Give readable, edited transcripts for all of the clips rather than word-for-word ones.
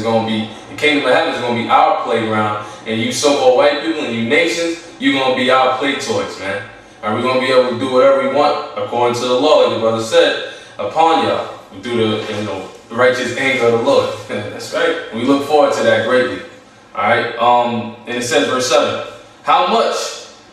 gonna be, the kingdom of heaven is gonna be our playground, and you so-called white people and you nations, you're gonna be our play toys, man. Are we gonna be able to do whatever we want according to the law, like the brother said, upon y'all, through the the righteous anger of the Lord. That's right. We look forward to that greatly. All right. And it says, verse 7, how much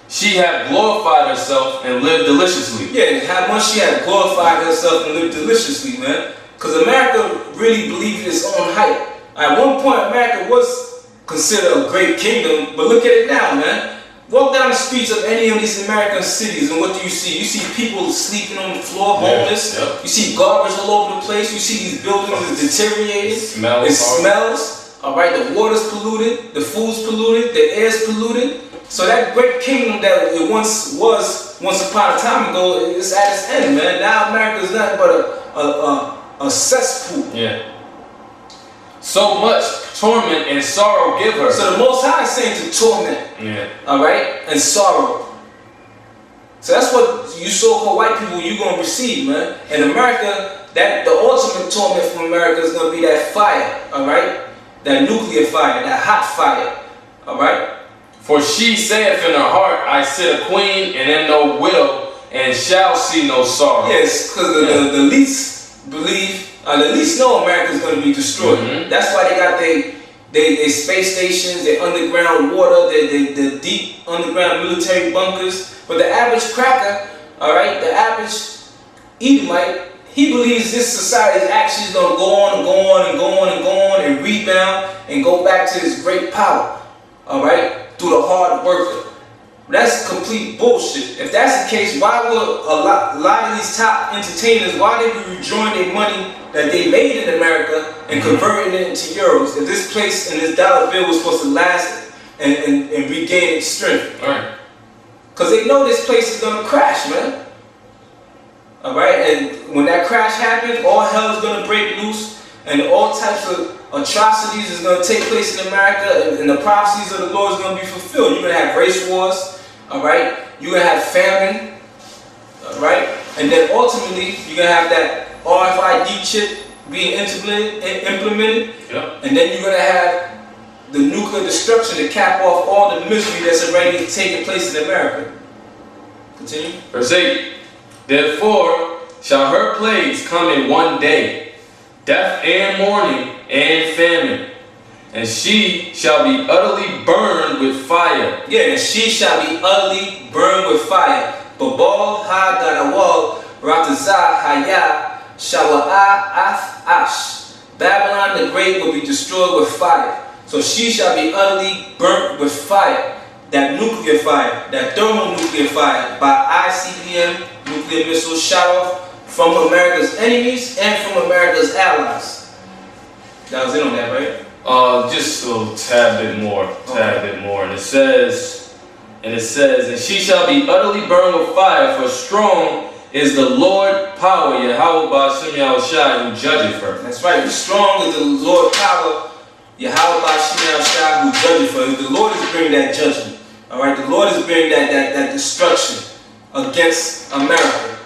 she had glorified herself and lived deliciously. Yeah, how much she had glorified herself and lived deliciously, man. Because America really believed in its own hype. At one point, America was considered a great kingdom, but look at it now, man. Walk down the streets of any of these American cities, and what do you see? You see people sleeping on the floor, homeless. Yeah, yep. You see garbage all over the place. You see these buildings deteriorating. It smells. All right, the water's polluted, the food's polluted, the air's polluted. So that great kingdom that it once was, once upon a time ago, is at its end, man. Now America is nothing but a cesspool. Yeah. So much torment and sorrow give her. So the Most High is saying to torment. Yeah. All right, and sorrow. So that's what you so-called white people you're gonna receive, man. In America, that the ultimate torment from America is gonna be that fire. All right, that nuclear fire, that hot fire. All right. For she saith in her heart, I sit a queen and am no widow, and shall see no sorrow. Yes, because the least believe. The least know America is going to be destroyed. Mm-hmm. That's why they got their space stations, their underground water, their deep underground military bunkers. But the average cracker, all right, the average Edomite, he believes this society is actually going to go on and go on and go on and go on and rebound and go back to its great power, all right, through the hard worker. That's complete bullshit. If that's the case, why would a lot of these top entertainers, why they be withdrawing their money that they made in America and converting it into euros? If this place and this dollar bill was supposed to last and regain its strength. Right. Because they know this place is going to crash, man. All right? And when that crash happens, all hell is going to break loose and all types of atrocities is going to take place in America, and the prophecies of the Lord is going to be fulfilled. You're going to have race wars. All right, you're gonna have famine, all right, and then ultimately you're gonna have that RFID chip being implemented, yep. And then you're gonna have the nuclear destruction to cap off all the misery that's already taking place in America. Continue. Verse 8. Therefore shall her plagues come in one day, death and mourning and famine. And she shall be utterly burned with fire. Yeah, and she shall be utterly burned with fire. Babal ha-gadawal ratazah haya shawa'ah ash. Babylon the Great will be destroyed with fire. So she shall be utterly burnt with fire. That nuclear fire, that thermonuclear fire by ICBM nuclear missiles shot off from America's enemies and from America's allies. That was it on that, right? Just a little tad bit more, and it says, and she shall be utterly burned with fire, for strong is the Lord power, Yahweh Ba'ashem Yahushai, who judgeth her. That's right, strong is the Lord power, Yahweh Ba'ashem Yahushai, who judgeth her. The Lord is bringing that judgment, all right? The Lord is bringing that destruction against America.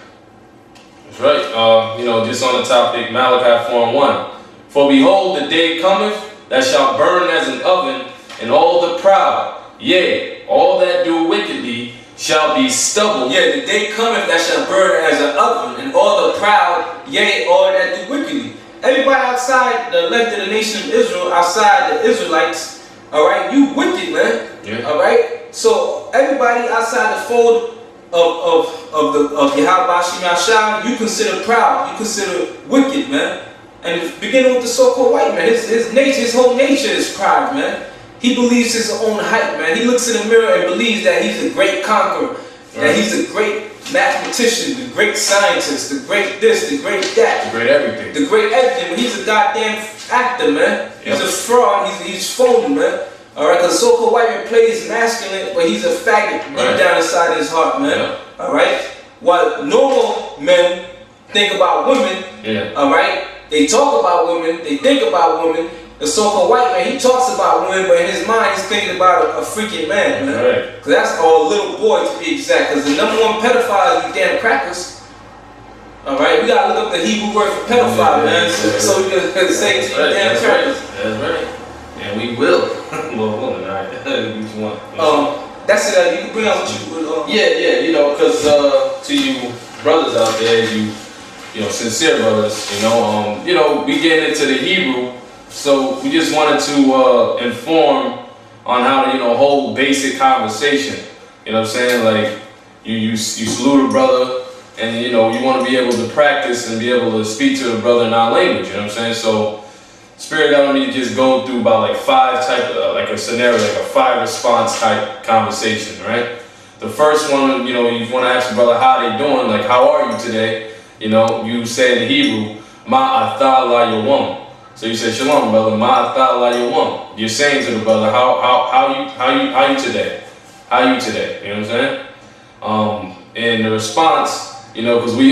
That's right, just on the topic, Malachi 4:1. For behold, the day cometh, that shall burn as an oven, and all the proud, yea, all that do wickedly, shall be stubble. Yeah, the day cometh that shall burn as an oven, and all the proud, yea, all that do wickedly. Everybody outside the elect of the nation of Israel, outside the Israelites, all right, you wicked, man. Yeah. All right. So everybody outside the fold of Yahweh Ba'ashem Yahushai, you consider proud, you consider wicked, man. And beginning with the so-called white man, his nature, his whole nature is pride, man. He believes his own hype, man. He looks in the mirror and believes that he's a great conqueror, that he's a great mathematician, the great scientist, the great this, the great that. The great everything. The great everything. But he's a goddamn actor, man. He's a fraud. He's phony, man. All right, because so-called white man plays masculine, but he's a faggot deep down inside his heart, man. Yeah. All right. While normal men think about women, all right. They talk about women, they think about women. The so-called white man, he talks about women, but in his mind, he's thinking about a freaking man, man. Right. Because that's a little boy to be exact. Because the number one pedophile is these damn crackers. All right, we gotta look up the Hebrew word for pedophile, man, so we can say to you damn crackers. That's right. You can bring out what you would. Yeah, you know, because to you brothers out there, you know, sincere brothers, you know, we get into the Hebrew, so we just wanted to inform on how to, you know, hold basic conversation. You know what I'm saying? Like, you salute a brother, and, you know, you want to be able to practice and be able to speak to the brother in our language, you know what I'm saying? So, Spirit got me to just go through about like 5 type of, like a scenario, like a 5 response type conversation, right? The first one, you know, you want to ask the brother how they doing, like, how are you today? You know, you say in Hebrew, Ma atha la yawam. So you say, Shalom, brother, Ma atha la yawam. You're saying to the brother, how you today? How you today? You know what I'm saying? And the response, you know, because we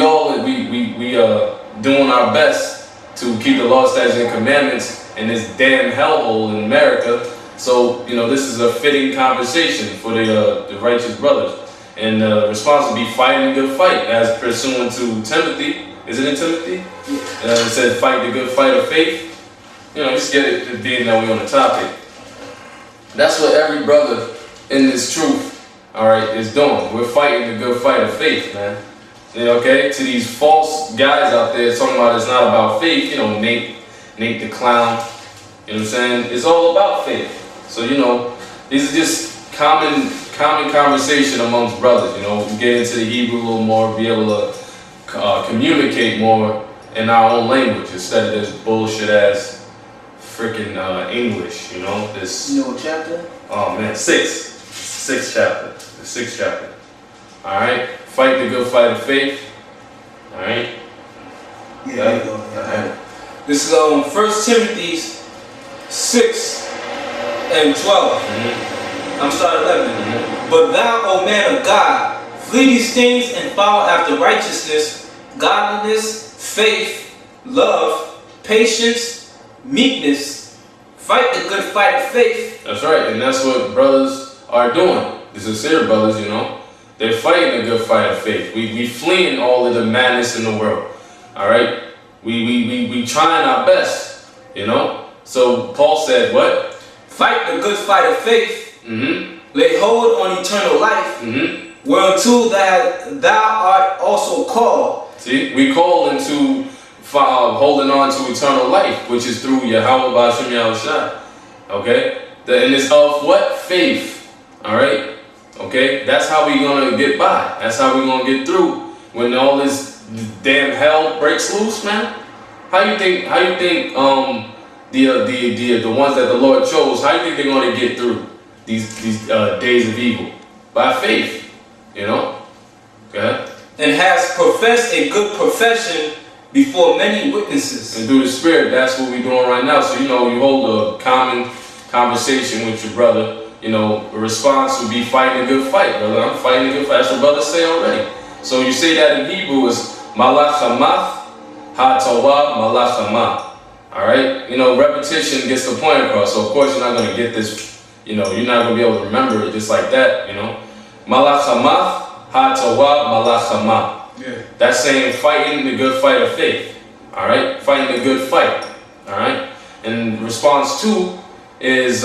doing our best to keep the law, statutes, and commandments in this damn hellhole in America. So, you know, this is a fitting conversation for the righteous brothers. And the response would be fighting a good fight, as pursuant to Timothy. Is it in Timothy? It said fight the good fight of faith. You know, just get it being that we're on the topic. That's what every brother in this truth, all right, is doing. We're fighting the good fight of faith, man. Okay, to these false guys out there talking about it's not about faith, you know, Nate the clown, you know what I'm saying? It's all about faith. So, you know, these are just common conversation amongst brothers, you know. We get into the Hebrew a little more, be able to communicate more in our own language instead of this bullshit ass freaking English, you know. This. You know what chapter? Oh man, 6th chapter. The 6th chapter. All right. Fight the good fight of faith. All right. Yeah, there you go. Yeah. This is 1 Timothy 6 and 12. I'm starting 11. But thou, O man of God, flee these things and follow after righteousness, godliness, faith, love, patience, meekness. Fight the good fight of faith. That's right, and that's what brothers are doing. The sincere brothers, you know. They're fighting a good fight of faith. We fleeing all of the madness in the world. All right? We trying our best, you know? So Paul said what? Fight the good fight of faith. Lay hold on eternal life. Whereunto that thou art also called. See? We call into holding on to eternal life, which is through Yahweh B'Ashem Yahushua. Okay? And it's of what? Faith. All right? Okay, that's how we gonna get by. That's how we gonna get through when all this damn hell breaks loose, man. How you think the ones that the Lord chose? How you think they're gonna get through these days of evil? By faith, you know. Okay. And has professed a good profession before many witnesses. And through the Spirit, that's what we're doing right now. So you know, you hold a common conversation with your brother. You know, the response would be fighting a good fight, brother. I'm fighting a good fight. That's what brothers say already. So you say that in Hebrew is malach hamath ha-tawab malach hamah. All right? You know, repetition gets the point across. So, of course, you're not going to get this, you know, you're not going to be able to remember it just like that, you know. Malach hamath ha-tawab malach hamah. Yeah. That's saying fighting the good fight of faith. All right? Fighting the good fight. All right? And response 2 is,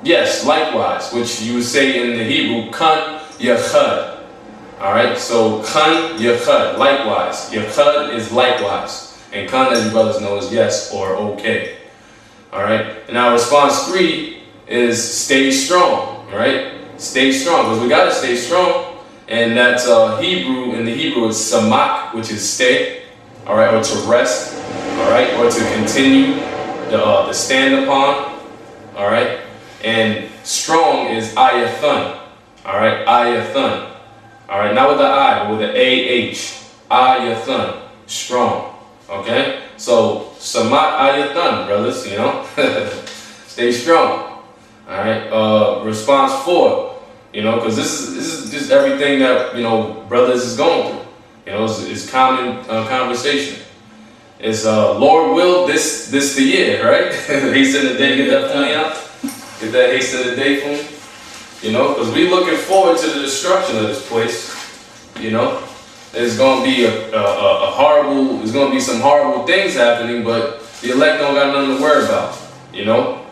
yes, likewise, which you would say in the Hebrew, kan yachad. Alright, so kan yachad, likewise. Yachad is likewise. And kan, as you brothers know, is yes or okay. Alright, and now response 3 is stay strong. Alright, stay strong, because we gotta stay strong. And that's Hebrew, in the Hebrew is samak, which is stay. Alright, or to rest. Alright, or to continue the stand upon. Alright. And strong is ayathun. Alright, ayathun. Alright, not with the I, but with the A-H. Ayathun. Strong. Okay? So, samat ayathun, brothers, you know? Stay strong. Alright, response 4. You know, because this is just everything that, you know, brothers is going through. You know, it's common conversation. It's Lord will this the year, right? He said the day get that money out. Get that haste of the day for me, you know, because we looking forward to the destruction of this place, you know. There's going to be there's going to be some horrible things happening, but the elect don't got nothing to worry about, you know.